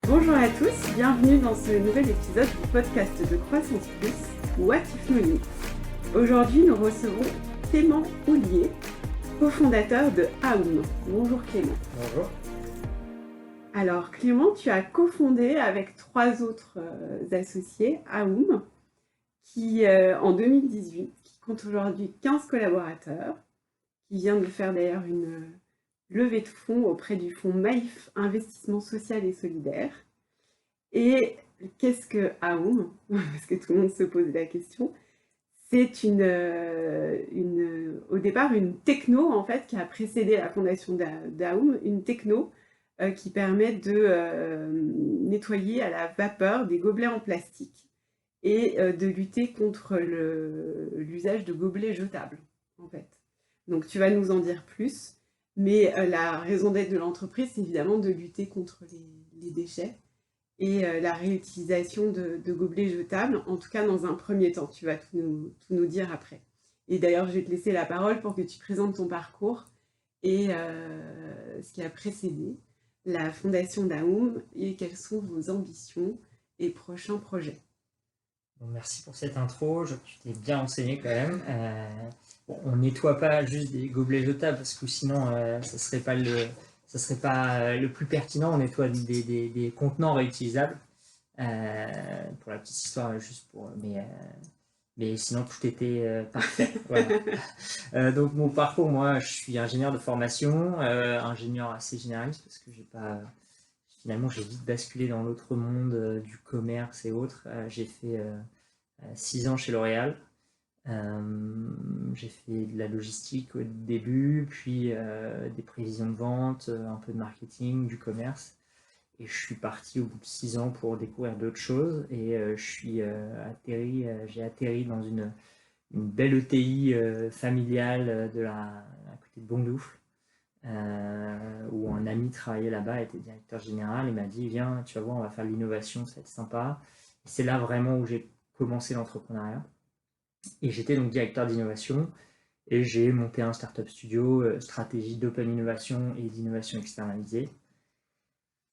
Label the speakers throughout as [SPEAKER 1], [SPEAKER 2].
[SPEAKER 1] Bonjour à tous, bienvenue dans ce nouvel épisode du podcast de Croissance Plus, What If No Limits. Aujourd'hui, nous recevons Clément Houllier, cofondateur de Aum. Bonjour Clément.
[SPEAKER 2] Bonjour.
[SPEAKER 1] Alors Clément, tu as cofondé avec 3 autres associés Aum, qui en 2018, qui compte aujourd'hui 15 collaborateurs, qui vient de faire d'ailleurs une levée de fonds auprès du fonds Maïf Investissement Social et Solidaire. Et qu'est-ce que Aum? Parce que tout le monde se pose la question. C'est au départ une techno en fait qui a précédé la fondation d'Aum, une techno qui permet de nettoyer à la vapeur des gobelets en plastique et de lutter contre l'usage de gobelets jetables en fait. Donc tu vas nous en dire plus, mais la raison d'être de l'entreprise, c'est évidemment de lutter contre les déchets et la réutilisation de gobelets jetables, en tout cas dans un premier temps. Tu vas tout nous dire après. Et d'ailleurs, je vais te laisser la parole pour que tu présentes ton parcours et ce qui a précédé la fondation d'Aum et quelles sont vos ambitions et prochains projets.
[SPEAKER 2] Bon, merci pour cette intro, tu t'es bien renseigné quand même. On nettoie pas juste des gobelets jetables parce que sinon ça serait pas le plus pertinent. On nettoie des contenants réutilisables. Pour la petite histoire, juste pour. Mais sinon tout était parfait. Voilà. Donc mon parcours, moi, je suis ingénieur de formation, ingénieur assez généraliste parce que finalement j'ai vite basculé dans l'autre monde du commerce et autres. J'ai fait 6 ans chez L'Oréal. J'ai fait de la logistique au début, puis des prévisions de vente, un peu de marketing, du commerce. Et je suis parti au bout de 6 ans pour découvrir d'autres choses. Et j'ai atterri dans une belle ETI familiale à côté de Bondoufle, où un ami travaillait là-bas, était directeur général. Il m'a dit, viens, tu vas voir, on va faire de l'innovation, ça va être sympa. Et c'est là vraiment où j'ai commencé l'entrepreneuriat. Et j'étais donc directeur d'innovation et j'ai monté un startup studio, stratégie d'open innovation et d'innovation externalisée.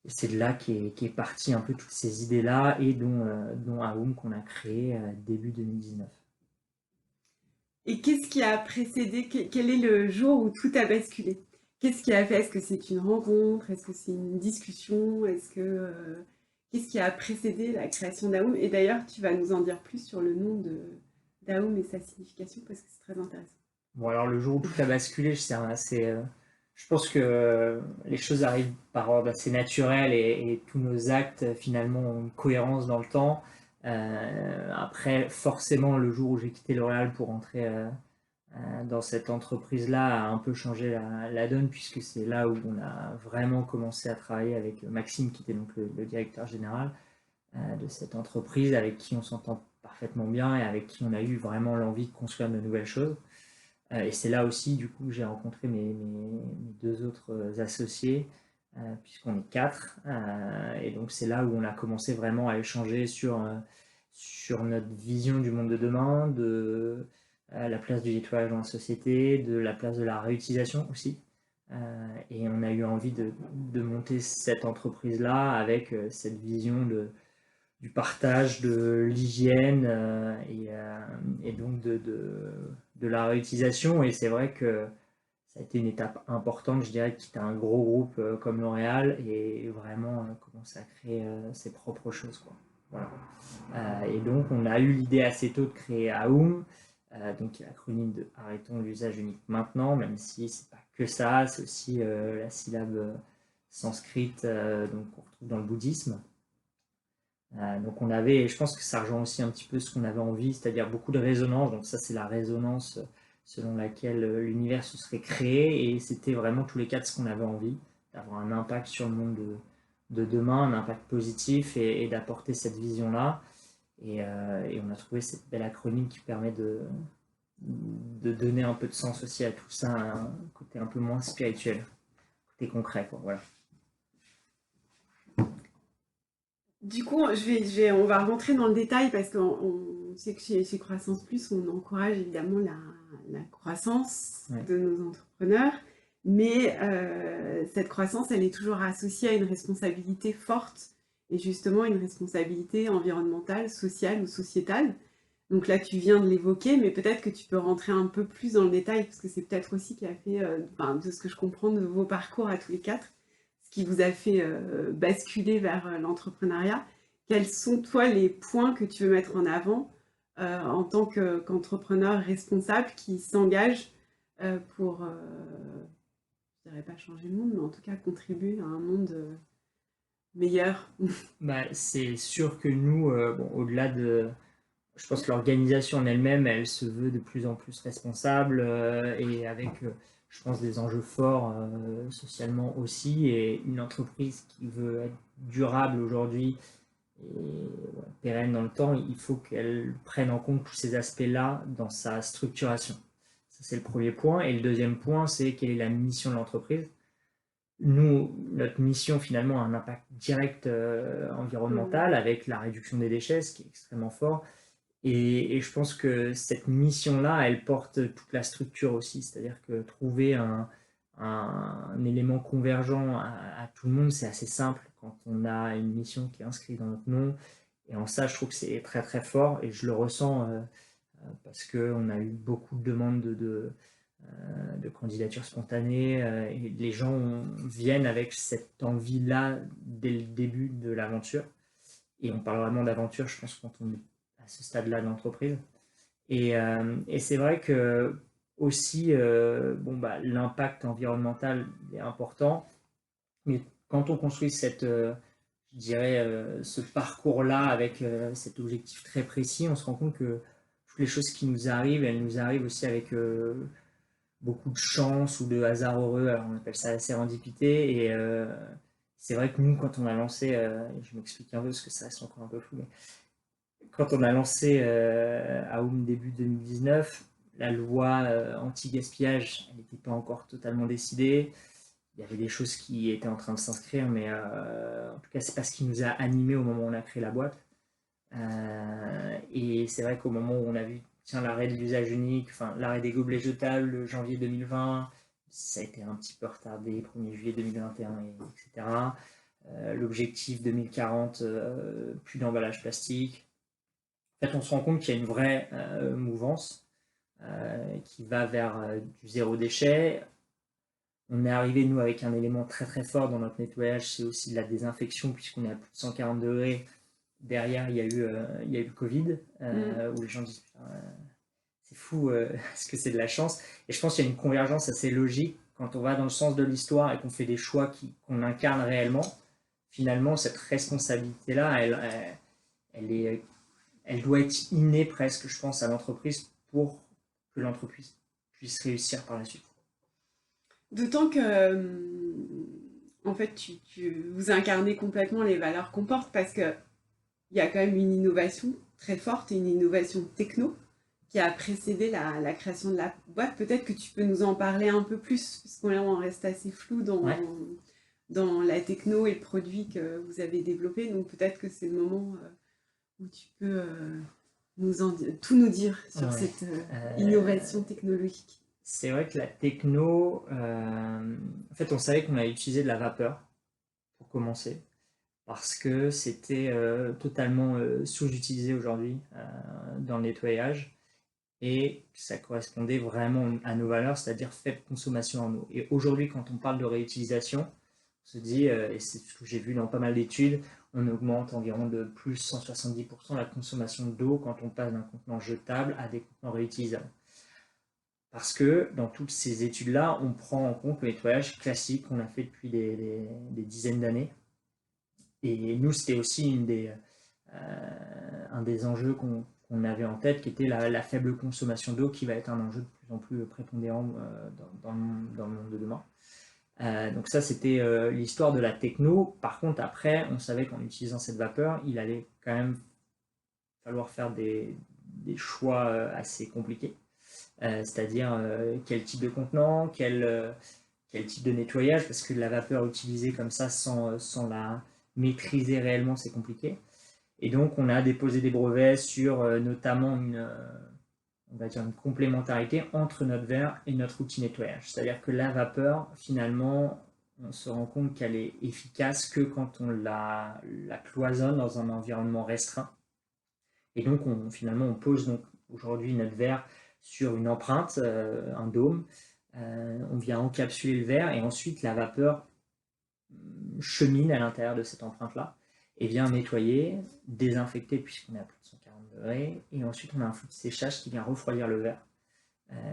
[SPEAKER 2] Et c'est de là qu'est parti un peu toutes ces idées-là et dont Aum qu'on a créé début 2019.
[SPEAKER 1] Et qu'est-ce qui a précédé? Quel est le jour où tout a basculé? Qu'est-ce qui a fait? Est-ce que c'est une rencontre? Est-ce que c'est une discussion? Qu'est-ce qui a précédé la création d'Aum? Et d'ailleurs, tu vas nous en dire plus sur le nom d'Aum et sa signification parce que c'est très intéressant.
[SPEAKER 2] Bon, alors le jour où tout a basculé, je pense que les choses arrivent par ordre assez naturel et tous nos actes finalement ont une cohérence dans le temps. Après, forcément, le jour où j'ai quitté L'Oréal pour entrer dans cette entreprise-là a un peu changé la donne, puisque c'est là où on a vraiment commencé à travailler avec Maxime, qui était donc le directeur général de cette entreprise, avec qui on s'entend parfaitement bien et avec qui on a eu vraiment l'envie de construire de nouvelles choses. Et c'est là aussi, du coup, que j'ai rencontré mes 2 autres associés, puisqu'on est 4. Et donc, c'est là où on a commencé vraiment à échanger sur notre vision du monde de demain, de la place du nettoyage dans la société, de la place de la réutilisation aussi. Et on a eu envie de monter cette entreprise-là avec cette vision du partage, de l'hygiène et donc de la réutilisation. Et c'est vrai que ça a été une étape importante, je dirais, de quitter un gros groupe comme L'Oréal et vraiment commencer à créer ses propres choses, quoi. Voilà. Et donc on a eu l'idée assez tôt de créer Aum, donc l'acronyme de Arrêtons l'usage unique maintenant, même si c'est pas que ça, c'est aussi la syllabe sanscrite donc qu'on retrouve dans le bouddhisme. Donc on avait, je pense que ça rejoint aussi un petit peu ce qu'on avait envie, c'est-à-dire beaucoup de résonance. Donc ça, c'est la résonance selon laquelle l'univers se serait créé, et c'était vraiment tous les 4 ce qu'on avait envie, d'avoir un impact sur le monde de demain, un impact positif, et d'apporter cette vision-là. Et on a trouvé cette belle acronyme qui permet de donner un peu de sens aussi à tout ça, un côté un peu moins spirituel, côté concret, quoi. Voilà.
[SPEAKER 1] Du coup, on va rentrer dans le détail parce qu'on sait que chez Croissance Plus, on encourage évidemment la croissance de nos entrepreneurs, mais cette croissance, elle est toujours associée à une responsabilité forte et justement une responsabilité environnementale, sociale ou sociétale. Donc là, tu viens de l'évoquer, mais peut-être que tu peux rentrer un peu plus dans le détail, parce que c'est peut-être aussi qui a fait, de ce que je comprends de vos parcours à tous les quatre, ce qui vous a fait basculer vers l'entrepreneuriat. Quels sont, toi, les points que tu veux mettre en avant en tant qu'entrepreneur responsable qui s'engage pour, je dirais pas changer le monde, mais en tout cas contribuer à un monde meilleur?
[SPEAKER 2] Bah, c'est sûr que nous, bon, au-delà de... Je pense que l'organisation en elle-même, elle se veut de plus en plus responsable et avec, je pense, des enjeux forts socialement aussi. Et une entreprise qui veut être durable aujourd'hui et ouais, pérenne dans le temps, il faut qu'elle prenne en compte tous ces aspects-là dans sa structuration. Ça, c'est le premier point. Et le deuxième point, c'est quelle est la mission de l'entreprise. Nous, notre mission finalement a un impact direct environnemental avec la réduction des déchets, ce qui est extrêmement fort. Et je pense que cette mission-là, elle porte toute la structure aussi. C'est-à-dire que trouver un élément convergent à tout le monde, c'est assez simple quand on a une mission qui est inscrite dans notre nom. Et en ça, je trouve que c'est très très fort et je le ressens parce qu'on a eu beaucoup de demandes de candidatures spontanées et les gens viennent avec cette envie-là dès le début de l'aventure. Et on parle vraiment d'aventure, je pense, quand on est à ce stade-là de l'entreprise. Et c'est vrai que aussi, bon, bah, l'impact environnemental est important, mais quand on construit cette, je dirais, ce parcours-là avec cet objectif très précis, on se rend compte que toutes les choses qui nous arrivent, elles nous arrivent aussi avec beaucoup de chance ou de hasard heureux. Alors on appelle ça la sérendipité. Et c'est vrai que nous, quand on a lancé, je m'explique un peu parce que ça reste encore un peu flou, mais quand on a lancé Aoum début 2019, la loi anti-gaspillage, elle n'était pas encore totalement décidée. Il y avait des choses qui étaient en train de s'inscrire, mais en tout cas, c'est pas ce qui nous a animés au moment où on a créé la boîte. Et c'est vrai qu'au moment où on a vu tiens, l'arrêt de l'usage unique, enfin l'arrêt des gobelets jetables, janvier 2020, ça a été un petit peu retardé, 1er juillet 2021, etc. L'objectif 2040, plus d'emballage plastique. En fait, on se rend compte qu'il y a une vraie mouvance qui va vers du zéro déchet. On est arrivé, nous, avec un élément très très fort dans notre nettoyage, c'est aussi de la désinfection, puisqu'on est à plus de 140 degrés. Derrière, il y a eu le Covid, où les gens disent c'est fou, est-ce que c'est de la chance? Et je pense qu'il y a une convergence assez logique quand on va dans le sens de l'histoire et qu'on fait des choix qu'on incarne réellement. Finalement, cette responsabilité-là, elle doit être innée presque, je pense, à l'entreprise pour que l'entreprise puisse réussir par la suite.
[SPEAKER 1] D'autant que, en fait, vous incarnez complètement les valeurs qu'on porte parce qu'il y a quand même une innovation très forte et une innovation techno qui a précédé la création de la boîte. Peut-être que tu peux nous en parler un peu plus, parce qu'on reste assez flou
[SPEAKER 2] Ouais.
[SPEAKER 1] dans la techno et le produit que vous avez développé. Donc peut-être que c'est le moment où tu peux tout nous dire sur
[SPEAKER 2] Ouais.
[SPEAKER 1] cette innovation technologique.
[SPEAKER 2] C'est vrai que la techno, en fait, on savait qu'on allait utiliser de la vapeur pour commencer, parce que c'était totalement sous-utilisé aujourd'hui dans le nettoyage, et ça correspondait vraiment à nos valeurs, c'est-à-dire faible consommation en eau. Et aujourd'hui, quand on parle de réutilisation, on se dit, et c'est ce que j'ai vu dans pas mal d'études, on augmente environ de plus 170% la consommation d'eau quand on passe d'un contenant jetable à des contenants réutilisables. Parce que dans toutes ces études-là, on prend en compte le nettoyage classique qu'on a fait depuis des dizaines d'années. Et nous, c'était aussi un des enjeux qu'on avait en tête, qui était la faible consommation d'eau, qui va être un enjeu de plus en plus prépondérant dans le monde de demain. Donc ça, c'était l'histoire de la techno. Par contre, après, on savait qu'en utilisant cette vapeur, il allait quand même falloir faire des choix assez compliqués. C'est-à-dire quel type de contenant, quel type de nettoyage, parce que la vapeur utilisée comme ça sans la maîtriser réellement, c'est compliqué. Et donc, on a déposé des brevets sur notamment on va dire une complémentarité entre notre verre et notre outil nettoyage. C'est-à-dire que la vapeur, finalement, on se rend compte qu'elle est efficace que quand on la cloisonne dans un environnement restreint. Et donc, finalement, on pose donc aujourd'hui notre verre sur une empreinte, un dôme. On vient encapsuler le verre et ensuite la vapeur chemine à l'intérieur de cette empreinte-là et vient nettoyer, désinfecter puisqu'on est à plus de 140 degrés. Et ensuite, on a un flux de séchage qui vient refroidir le verre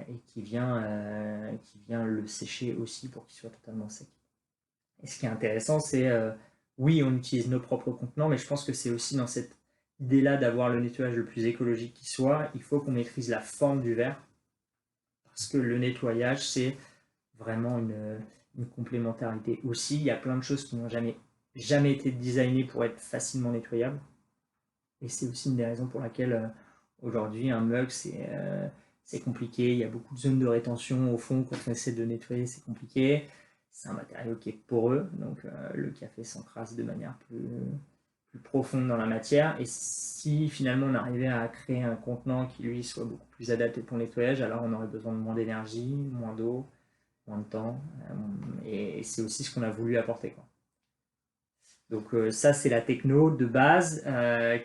[SPEAKER 2] et qui vient le sécher aussi pour qu'il soit totalement sec. Et ce qui est intéressant, c'est, oui, on utilise nos propres contenants, mais je pense que c'est aussi dans cette idée-là d'avoir le nettoyage le plus écologique qui soit, il faut qu'on maîtrise la forme du verre, parce que le nettoyage, c'est vraiment une complémentarité aussi. Il y a plein de choses qui n'ont jamais été designées pour être facilement nettoyables. Et c'est aussi une des raisons pour laquelle aujourd'hui un mug, c'est compliqué. Il y a beaucoup de zones de rétention au fond. Quand on essaie de nettoyer, c'est compliqué. C'est un matériau qui est poreux, donc le café s'encrasse de manière plus profonde dans la matière. Et si finalement on arrivait à créer un contenant qui lui soit beaucoup plus adapté pour le nettoyage, alors on aurait besoin de moins d'énergie, moins d'eau, moins de temps. Et c'est aussi ce qu'on a voulu apporter, quoi. Donc ça, c'est la techno de base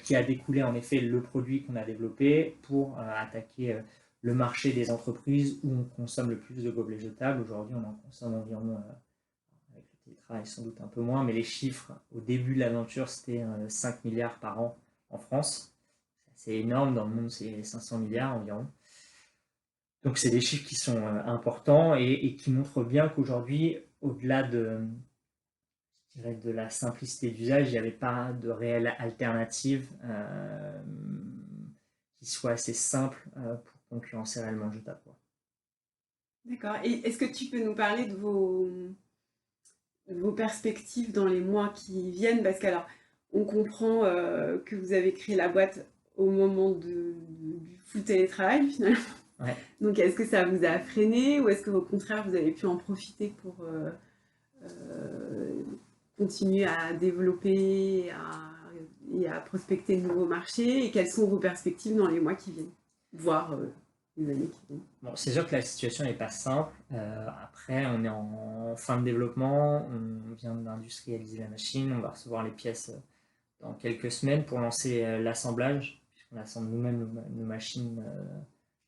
[SPEAKER 2] qui a découlé en effet le produit qu'on a développé pour attaquer le marché des entreprises où on consomme le plus de gobelets jetables. Aujourd'hui, on en consomme environ, avec le télétravail sans doute un peu moins, mais les chiffres au début de l'aventure, c'était 5 milliards par an en France. C'est énorme, dans le monde, c'est 500 milliards environ. Donc c'est des chiffres qui sont importants et qui montrent bien qu'aujourd'hui, au-delà de la simplicité d'usage, il n'y avait pas de réelle alternative qui soit assez simple pour concurrencer réellement le jetable.
[SPEAKER 1] D'accord. Et est-ce que tu peux nous parler de vos perspectives dans les mois qui viennent? Parce qu'alors, on comprend que vous avez créé la boîte au moment du full télétravail, finalement.
[SPEAKER 2] Ouais.
[SPEAKER 1] Donc, est-ce que ça vous a freiné ou est-ce que, au contraire, vous avez pu en profiter pour continuer à développer et à prospecter de nouveaux marchés? Et quelles sont vos perspectives dans les mois qui viennent, voire les années qui viennent?
[SPEAKER 2] Bon, c'est sûr que la situation n'est pas simple. Après, on est en fin de développement, on vient d'industrialiser la machine, on va recevoir les pièces dans quelques semaines pour lancer l'assemblage, puisqu'on assemble nous-mêmes nos machines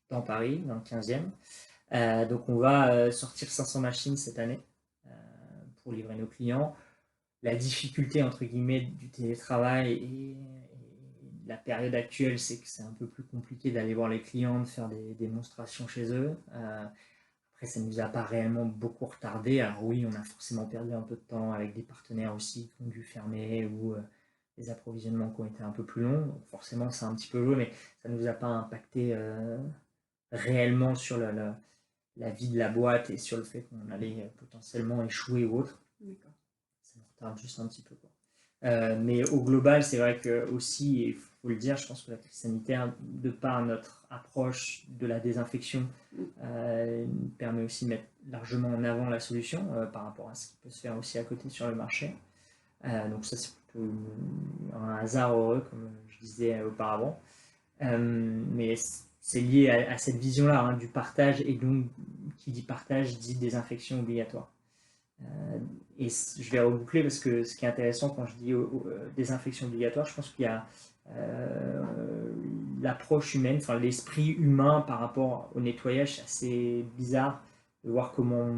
[SPEAKER 2] dans Paris, dans le 15e. Donc on va sortir 500 machines cette année pour livrer nos clients. La difficulté entre guillemets du télétravail et la période actuelle, c'est que c'est un peu plus compliqué d'aller voir les clients, de faire des démonstrations chez eux. Après, ça ne nous a pas réellement beaucoup retardé. Alors oui, on a forcément perdu un peu de temps avec des partenaires aussi qui ont dû fermer ou des approvisionnements qui ont été un peu plus longs. Donc forcément, ça a un petit peu joué, mais ça ne nous a pas impacté réellement sur la vie de la boîte et sur le fait qu'on allait potentiellement échouer ou autre.
[SPEAKER 1] D'accord.
[SPEAKER 2] Ça nous retarde juste un petit peu, quoi. Mais au global, c'est vrai que aussi, il faut le dire, je pense que la crise sanitaire, de par notre approche de la désinfection, permet aussi de mettre largement en avant la solution par rapport à ce qui peut se faire aussi à côté sur le marché. Donc ça, c'est plutôt un hasard heureux, comme je disais auparavant. Mais c'est lié à cette vision-là hein, du partage, et donc qui dit partage dit désinfection obligatoire. Et je vais reboucler parce que ce qui est intéressant quand je dis désinfection obligatoire, je pense qu'il y a l'approche humaine, enfin l'esprit humain par rapport au nettoyage, c'est assez bizarre de voir comment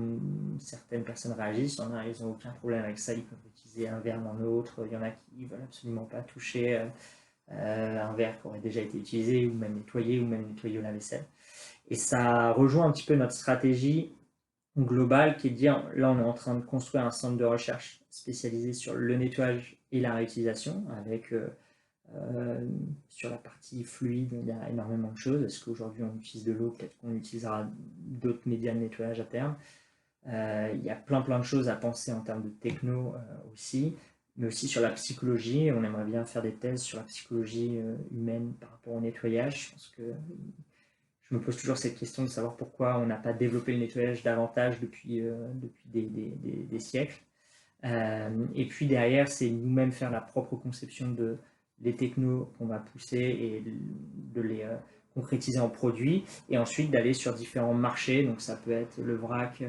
[SPEAKER 2] certaines personnes réagissent. Il y en a, ils n'ont aucun problème avec ça, ils peuvent utiliser un verre dans l'autre. Il y en a qui ne veulent absolument pas toucher un verre qui aurait déjà été utilisé ou même nettoyé au lave-vaisselle. Et ça rejoint un petit peu notre stratégie globale qui est de dire, là on est en train de construire un centre de recherche spécialisé sur le nettoyage et la réutilisation avec sur la partie fluide, il y a énormément de choses. Est-ce qu'aujourd'hui on utilise de l'eau? Peut-être qu'on utilisera d'autres médias de nettoyage à terme. Il y a plein de choses à penser en termes de techno aussi, mais aussi sur la psychologie. On aimerait bien faire des thèses sur la psychologie humaine par rapport au nettoyage. Je pense que je me pose toujours cette question de savoir pourquoi on n'a pas développé le nettoyage davantage depuis des siècles. Et puis derrière, c'est nous-mêmes faire la propre conception de les technos qu'on va pousser et de les concrétiser en produits, et ensuite d'aller sur différents marchés. Donc ça peut être le vrac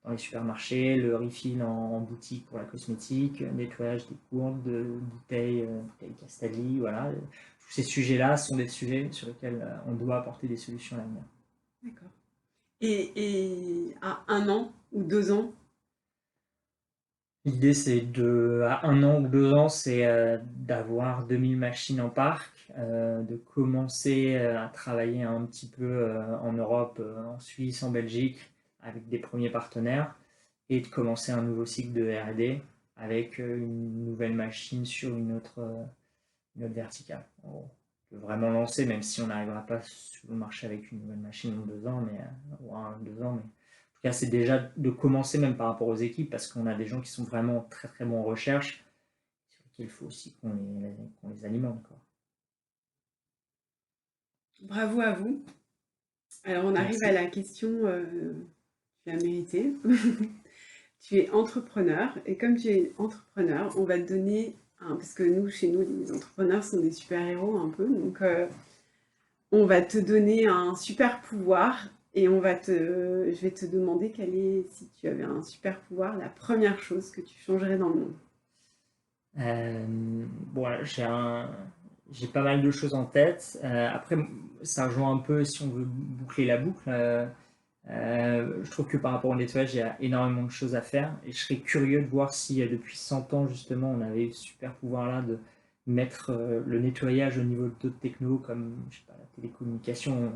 [SPEAKER 2] dans les supermarchés, le refill en boutique pour la cosmétique, nettoyage des gourdes, de bouteilles Castaldi, voilà. Tous ces sujets-là sont des sujets sur lesquels on doit apporter des solutions à l'avenir.
[SPEAKER 1] D'accord. Et à 1 an ou 2 ans?
[SPEAKER 2] L'idée, c'est à 1 an ou 2 ans, c'est d'avoir 2000 machines en parc, de commencer à travailler un petit peu en Europe, en Suisse, en Belgique, avec des premiers partenaires, et de commencer un nouveau cycle de R&D avec une nouvelle machine sur une autre verticale. On peut vraiment lancer, même si on n'arrivera pas sur le marché avec une nouvelle machine en 2 ans, ou en 2 ans, mais en tout cas, c'est déjà de commencer même par rapport aux équipes, parce qu'on a des gens qui sont vraiment très très bons en recherche, sur lesquels il faut aussi qu'on les alimente, quoi.
[SPEAKER 1] Bravo à vous. Alors on arrive
[SPEAKER 2] Merci.
[SPEAKER 1] à la question, tu as mérité. Tu es entrepreneur, et comme tu es entrepreneur, on va te donner, parce que chez nous, les entrepreneurs sont des super-héros un peu, donc on va te donner un super pouvoir, et je vais te demander si tu avais un super pouvoir, la première chose que tu changerais dans le monde.
[SPEAKER 2] Bon, j'ai pas mal de choses en tête. Après, ça rejoint un peu, si on veut boucler la boucle. Je trouve que par rapport au nettoyage, il y a énormément de choses à faire, et je serais curieux de voir si depuis 100 ans, justement, on avait eu ce super pouvoir-là de mettre le nettoyage au niveau d'autres technos, comme je sais pas, la télécommunication.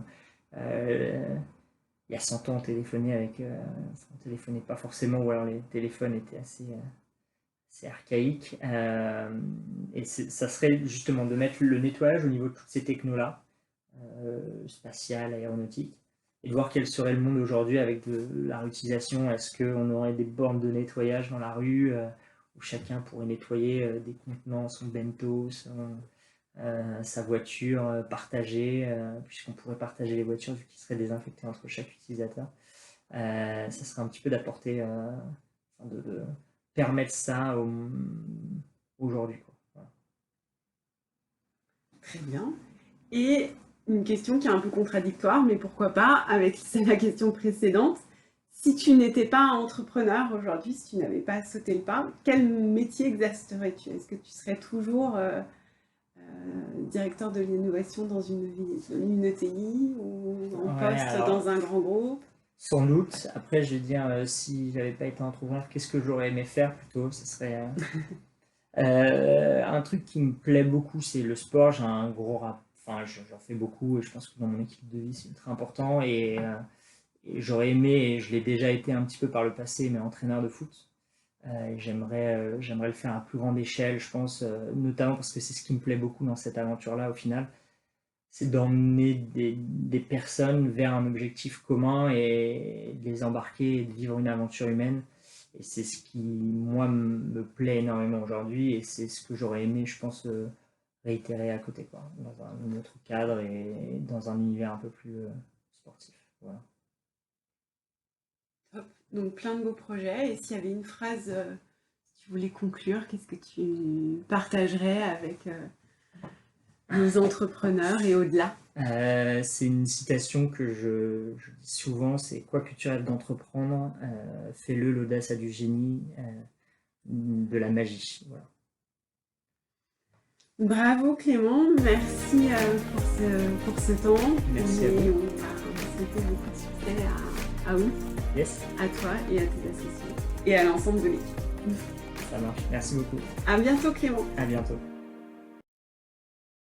[SPEAKER 2] Il y a 100 ans, on téléphonait on téléphonait pas forcément, ou alors les téléphones étaient assez archaïques. Et ça serait justement de mettre le nettoyage au niveau de toutes ces technos-là, spatiales, aéronautiques, et de voir quel serait le monde aujourd'hui avec de la réutilisation. Est-ce qu'on aurait des bornes de nettoyage dans la rue où chacun pourrait nettoyer des contenants, son bento, sa voiture partagée, puisqu'on pourrait partager les voitures vu qu'ils seraient désinfectés entre chaque utilisateur. Ça serait un petit peu d'apporter, de permettre ça aujourd'hui, quoi. Voilà.
[SPEAKER 1] Très bien. Et une question qui est un peu contradictoire, mais pourquoi pas, avec la question précédente. Si tu n'étais pas entrepreneur aujourd'hui, si tu n'avais pas sauté le pas, quel métier exercerais-tu? Est-ce que tu serais toujours directeur de l'innovation dans une ETI, ou en
[SPEAKER 2] Ouais,
[SPEAKER 1] poste
[SPEAKER 2] alors,
[SPEAKER 1] dans un grand groupe?
[SPEAKER 2] sans doute. Après, je vais dire, si j'avais pas été entrepreneur, qu'est-ce que j'aurais aimé faire plutôt? Ce serait un truc qui me plaît beaucoup, c'est le sport. J'ai un gros enfin, j'en fais beaucoup, et je pense que dans mon équipe de vie, c'est très important. Et j'aurais aimé, et je l'ai déjà été un petit peu par le passé, mais entraîneur de foot. Et j'aimerais le faire à plus grande échelle, je pense, notamment parce que c'est ce qui me plaît beaucoup dans cette aventure-là, au final. C'est d'emmener des personnes vers un objectif commun et de les embarquer et de vivre une aventure humaine. Et c'est ce qui, moi, me plaît énormément aujourd'hui, et c'est ce que j'aurais aimé, je pense, réitérer à côté, quoi, dans un autre cadre et dans un univers un peu plus sportif. Voilà.
[SPEAKER 1] Top. Donc plein de beaux projets. Et s'il y avait une phrase, si tu voulais conclure, qu'est-ce que tu partagerais avec nos entrepreneurs et au-delà?
[SPEAKER 2] C'est une citation que je dis souvent, c'est: quoi que tu rêves d'entreprendre, fais-le, l'audace a du génie, de la magie. Voilà.
[SPEAKER 1] Bravo Clément, merci pour ce temps.
[SPEAKER 2] Merci à
[SPEAKER 1] Et
[SPEAKER 2] vous.
[SPEAKER 1] on va souhaiter beaucoup de succès à vous,
[SPEAKER 2] Yes,
[SPEAKER 1] à toi et à tes associés, et à l'ensemble de l'équipe.
[SPEAKER 2] ça marche. Merci beaucoup.
[SPEAKER 1] À bientôt Clément.
[SPEAKER 2] À bientôt.